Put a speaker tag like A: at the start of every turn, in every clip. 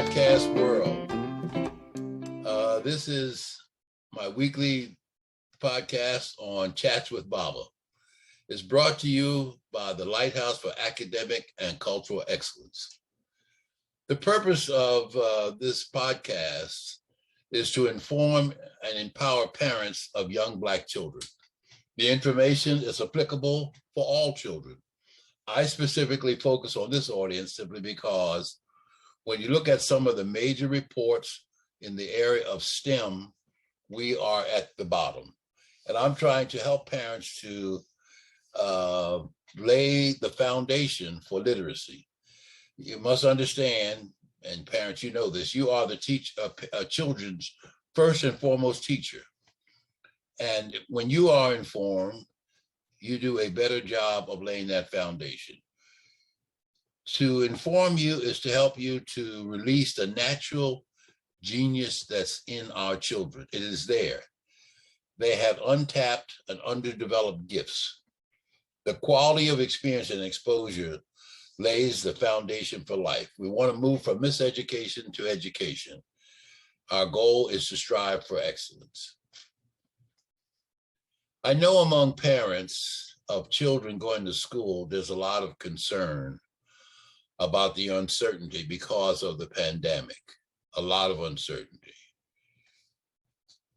A: podcast world. This is my weekly podcast on Chats with Baba. It's brought to you by the Lighthouse for Academic and Cultural Excellence. The purpose of this podcast is to inform and empower parents of young Black children. The information is applicable for all children. I specifically focus on this audience simply because when you look at some of the major reports in the area of STEM, we are at the bottom. And I'm trying to help parents to lay the foundation for literacy. You must understand, and parents, you know this, you are the children's first and foremost teacher. And when you are informed, you do a better job of laying that foundation. To inform you is to help you to release the natural genius that's in our children. It is there. They have untapped and underdeveloped gifts. The quality of experience and exposure lays the foundation for life. We want to move from miseducation to education. Our goal is to strive for excellence. I know among parents of children going to school, there's a lot of concern about the uncertainty because of the pandemic, a lot of uncertainty.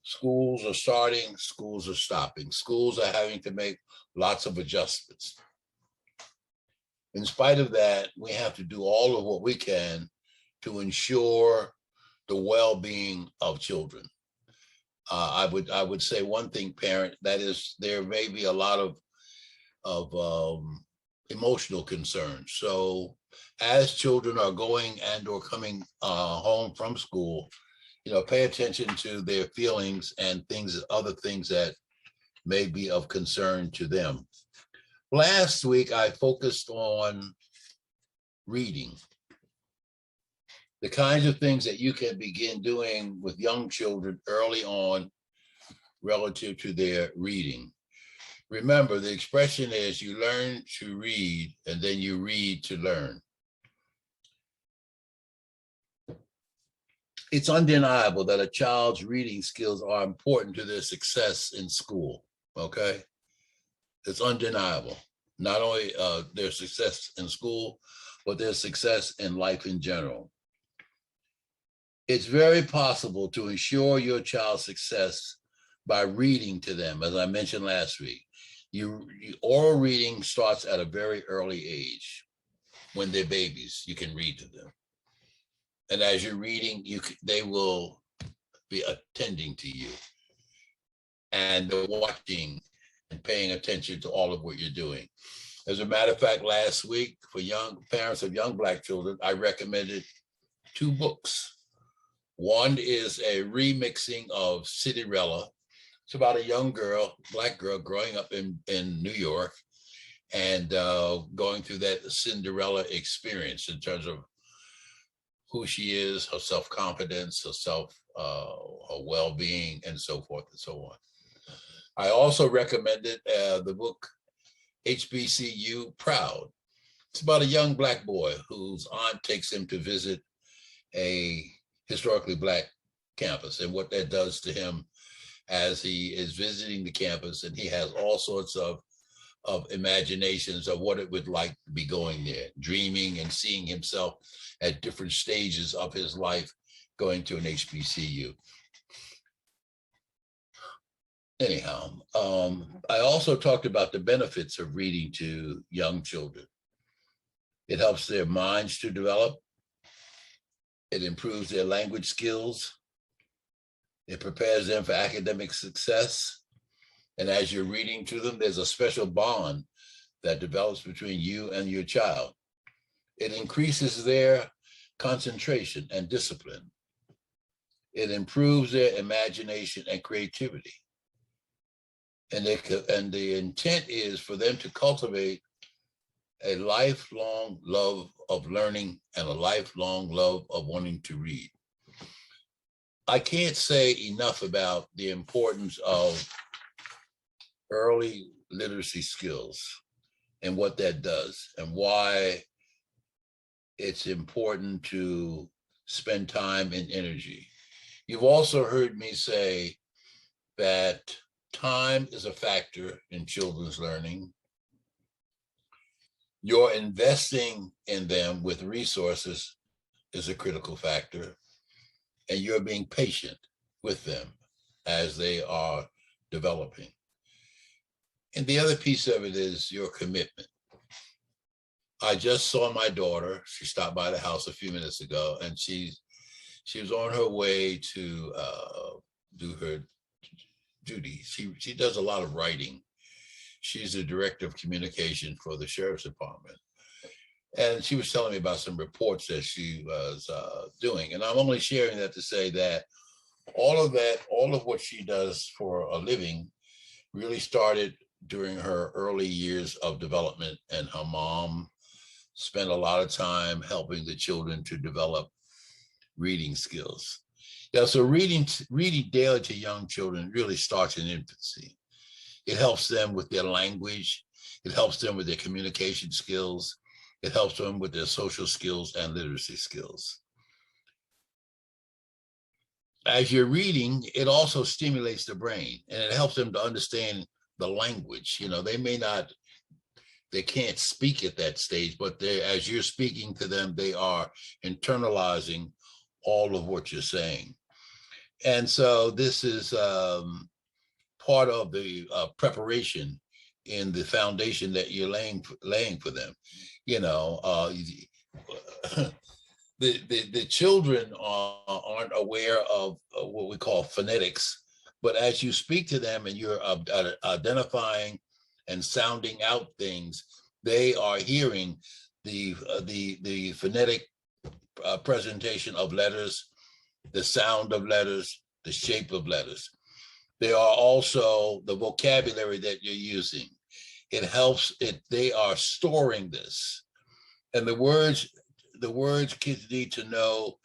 A: Schools are starting, schools are stopping. Schools are having to make lots of adjustments. In spite of that, we have to do all of what we can to ensure the well-being of children. I would say one thing, parent, that is there may be a lot of emotional concerns. So as children are going and or coming home from school, pay attention to their feelings and other things that may be of concern to them. Last week, I focused on reading. The kinds of things that you can begin doing with young children early on relative to their reading. Remember, the expression is you learn to read and then you read to learn. It's undeniable that a child's reading skills are important to their success in school, okay? It's undeniable. Not only their success in school, but their success in life in general. It's very possible to ensure your child's success by reading to them, as I mentioned last week. Oral reading starts at a very early age. When they're babies, you can read to them. And as you're reading, they will be attending to you. And they're watching and paying attention to all of what you're doing. As a matter of fact, last week, for young parents of young Black children, I recommended 2 books. One is a remixing of Cinderella. It's about a young girl, Black girl, growing up in New York and going through that Cinderella experience in terms of who she is, her self-confidence, her well-being, and so forth and so on. I also recommended the book HBCU Proud. It's about a young Black boy whose aunt takes him to visit a historically Black campus and what that does to him as he is visiting the campus, and he has all sorts of imaginations of what it would like to be going there, dreaming and seeing himself at different stages of his life going to an HBCU. Anyhow, I also talked about the benefits of reading to young children. It helps their minds to develop. It improves their language skills. It prepares them for academic success. And as you're reading to them, there's a special bond that develops between you and your child. It increases their concentration and discipline. It improves their imagination and creativity. And the intent is for them to cultivate a lifelong love of learning and a lifelong love of wanting to read. I can't say enough about the importance of early literacy skills and what that does and why it's important to spend time and energy. You've also heard me say that time is a factor in children's learning. Your investing in them with resources is a critical factor, and you're being patient with them as they are developing. And the other piece of it is your commitment. I just saw my daughter. She stopped by the house a few minutes ago, and she was on her way to do her duty. She does a lot of writing. She's the director of communication for the sheriff's department. And she was telling me about some reports that she was doing. And I'm only sharing that to say that, all of what she does for a living really started during her early years of development. And her mom spent a lot of time helping the children to develop reading skills. Yeah, so reading daily to young children really starts in infancy. It helps them with their language. It helps them with their communication skills. It helps them with their social skills and literacy skills. As you're reading, it also stimulates the brain, and it helps them to understand the language. You know, they can't speak at that stage, but as you're speaking to them, they are internalizing all of what you're saying. And so this is part of the preparation in the foundation that you're laying for them. You know, the children aren't aware of what we call phonetics, but as you speak to them and you're identifying and sounding out things, they are hearing the phonetic presentation of letters, the sound of letters, the shape of letters. They are also the vocabulary that you're using. It helps they are storing this. And the words kids need to know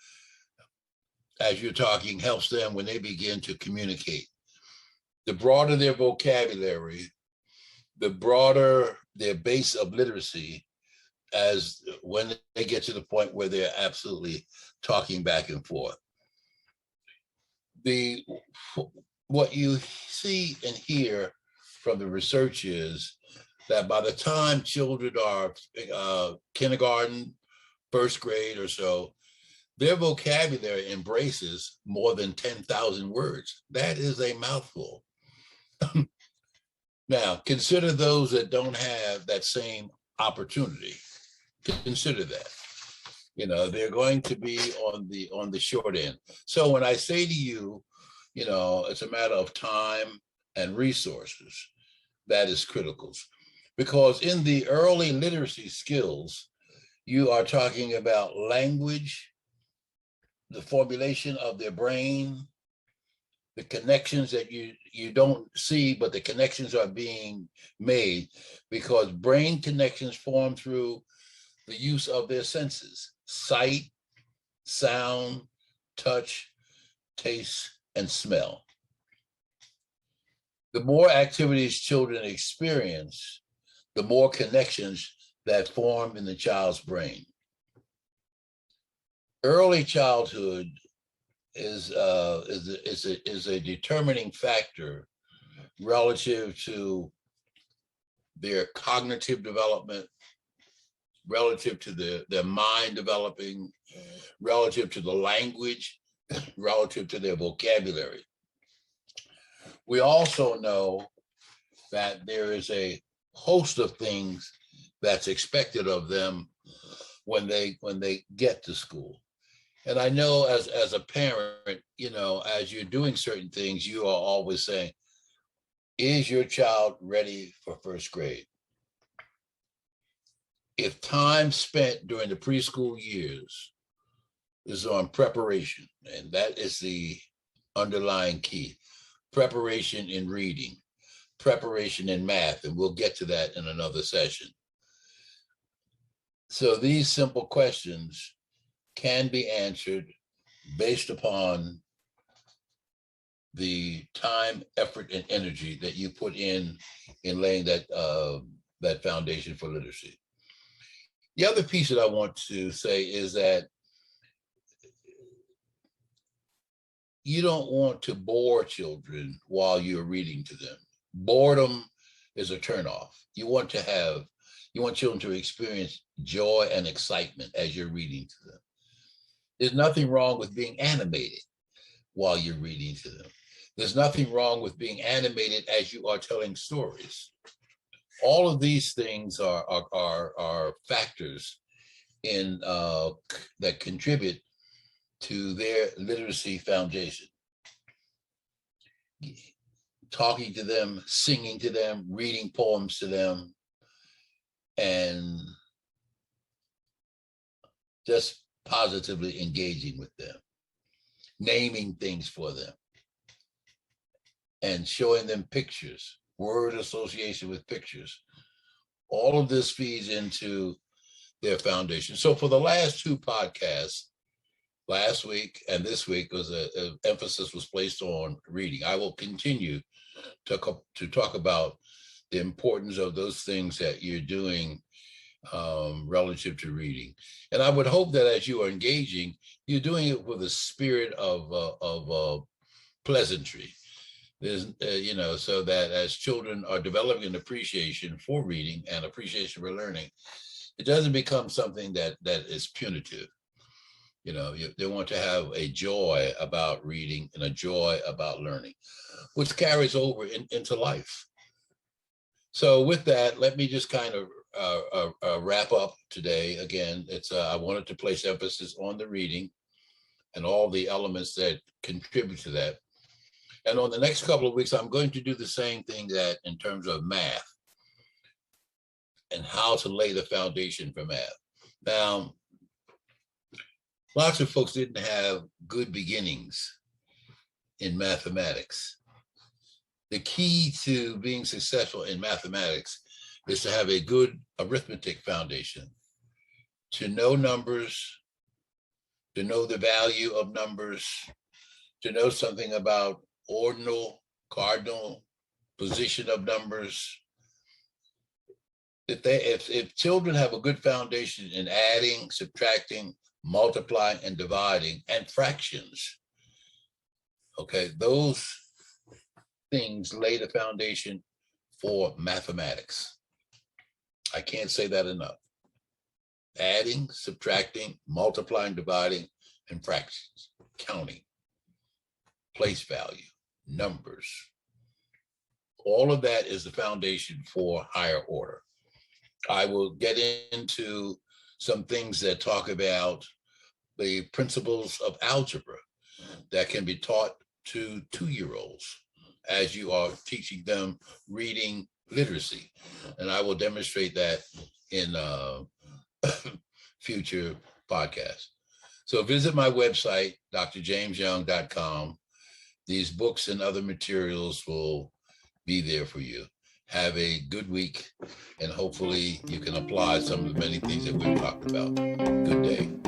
A: as you're talking helps them when they begin to communicate. The broader their vocabulary, the broader their base of literacy, as when they get to the point where they're absolutely talking back and forth. What you see and hear from the research is that by the time children are kindergarten, first grade or so, their vocabulary embraces more than 10,000 words. That is a mouthful. Now, consider those that don't have that same opportunity. Consider that. You know, they're going to be on the short end. So when I say to you, you know, it's a matter of time and resources, that is critical. Because in the early literacy skills, you are talking about language, the formulation of their brain, the connections that you don't see, but the connections are being made because brain connections form through the use of their senses: sight, sound, touch, taste, and smell. The more activities children experience, the more connections that form in the child's brain. Early childhood is a determining factor relative to their cognitive development, relative to their mind developing, relative to the language, relative to their vocabulary. We also know that there is a host of things that's expected of them when they get to school. And I know as a parent, you know, as you're doing certain things, you are always saying, is your child ready for first grade? If time spent during the preschool years is on preparation, and that is the underlying key, preparation in reading, preparation in math, and we'll get to that in another session. So these simple questions can be answered based upon the time, effort, and energy that you put in laying that foundation for literacy. The other piece that I want to say is that you don't want to bore children while you're reading to them. Boredom is a turnoff. You want children to experience joy and excitement as you're reading to them. There's nothing wrong with being animated while you're reading to them. There's nothing wrong with being animated as you are telling stories. All of these things are factors in that contribute to their literacy foundation. Talking to them, singing to them, reading poems to them, and just positively engaging with them, naming things for them, and showing them pictures, word association with pictures. All of this feeds into their foundation. So for the last two podcasts, last week and this week, was an emphasis was placed on reading. I will continue to talk about the importance of those things that you're doing relative to reading. And I would hope that as you are engaging, you're doing it with a spirit of pleasantry. There's, so that as children are developing an appreciation for reading and appreciation for learning, it doesn't become something that is punitive. They want to have a joy about reading and a joy about learning, which carries over into life. So with that, let me just kind of wrap up today. Again, I wanted to place emphasis on the reading and all the elements that contribute to that. And on the next couple of weeks, I'm going to do the same thing that in terms of math and how to lay the foundation for math. Now, lots of folks didn't have good beginnings in mathematics. The key to being successful in mathematics is to have a good arithmetic foundation, to know numbers, to know the value of numbers, to know something about ordinal, cardinal position of numbers. If children have a good foundation in adding, subtracting, multiplying, and dividing, and fractions, okay, those things lay the foundation for mathematics. I can't say that enough. Adding, subtracting, multiplying, dividing, and fractions, counting, place value, numbers. All of that is the foundation for higher order. I will get into some things that talk about the principles of algebra that can be taught to 2-year-olds as you are teaching them reading literacy. And I will demonstrate that in future podcasts. So visit my website, drjamesyoung.com. These books and other materials will be there for you. Have a good week, and hopefully you can apply some of the many things that we've talked about. Good day.